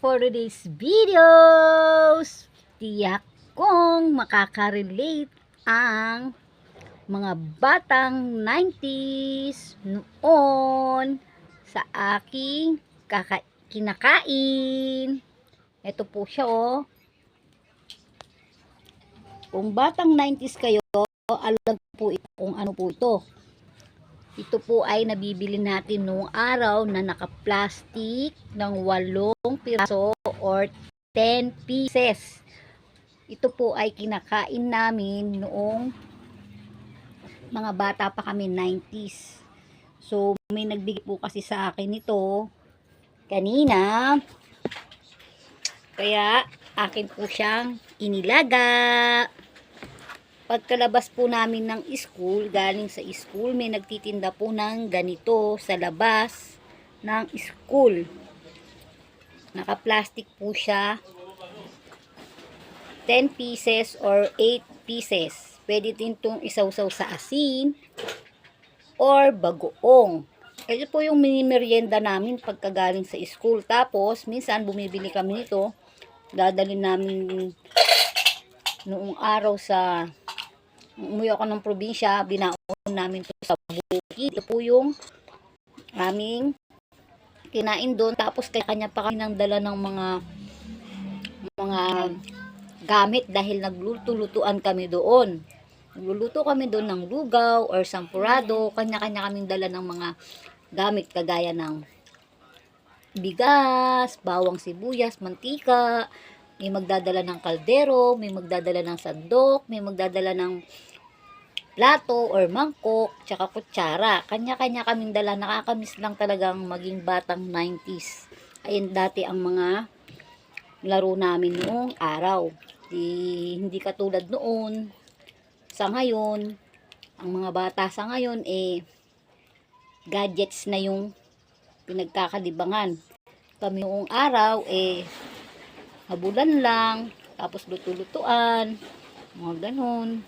for today's videos. Tiyak kong makaka-relate ang mga batang 90s noon sa aking kinakain. Ito po siya oh. Kung batang 90s kayo, alam po ito kung ano po ito. Ito po ay nabibili natin noong araw na naka-plastic ng 8 piraso or 10 pieces. Ito po ay kinakain namin noong mga bata pa kami 90s. So may nagbigay po kasi sa akin ito kanina. Kaya akin po siyang inilaga. Pagkalabas po namin ng school, galing sa school, may nagtitinda po ng ganito sa labas ng school. Naka-plastic po siya. 10 pieces or 8 pieces. Pwede din itong isawsaw sa asin or bagoong. Ito po yung mini-merienda namin pagkagaling sa school. Tapos, minsan bumibili kami nito. Dadalhin namin noong araw sa umuwi ako ng probinsya, binaon namin to sa bukid. Ito po yung aming kinain doon. Tapos kanya pa kami nang dala ng mga gamit dahil nagluluto-lutuan kami doon. Nagluluto kami doon ng lugaw or sampurado. Kanya-kanya kaming dala ng mga gamit kagaya ng bigas, bawang sibuyas, mantika. May magdadala ng kaldero, may magdadala ng sandok, may magdadala ng plato or mangkok, tsaka kutsara. Kanya-kanya kaming dala. Nakakamiss lang talagang maging batang 90s. Ayun dati ang mga laro namin noong araw. Hindi katulad noon. Sa ngayon, ang mga bata sa ngayon gadgets na yung pinagkakalibangan. Kami noong araw habulan lang, tapos luto-lutuan, mga ganun.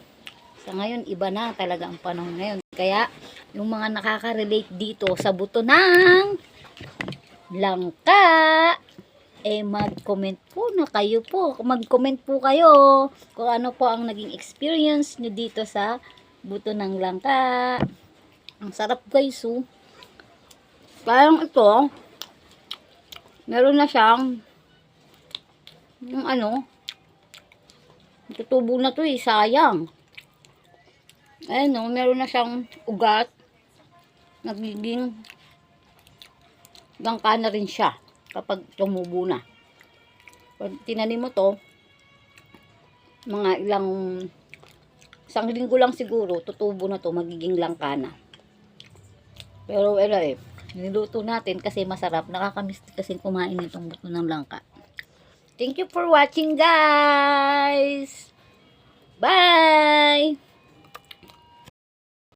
Sa ngayon, iba na talaga ang panahon ngayon. Kaya, yung mga nakaka-relate dito sa buto ng langka, mag-comment po na kayo po. Mag-comment po kayo kung ano po ang naging experience nyo dito sa buto ng langka. Ang sarap guys, oh. Parang ito, meron na siyang yung tutubo na to sayang. Ayan o, meron na siyang ugat. Nagiging langka na rin siya kapag tumubo na. Pag tinanim mo to, mga isang linggo lang siguro, tutubo na to, magiging langka na. Pero niluto natin kasi masarap. Nakakamiss kasi kumain itong buto ng langka. Thank you for watching guys! Bye!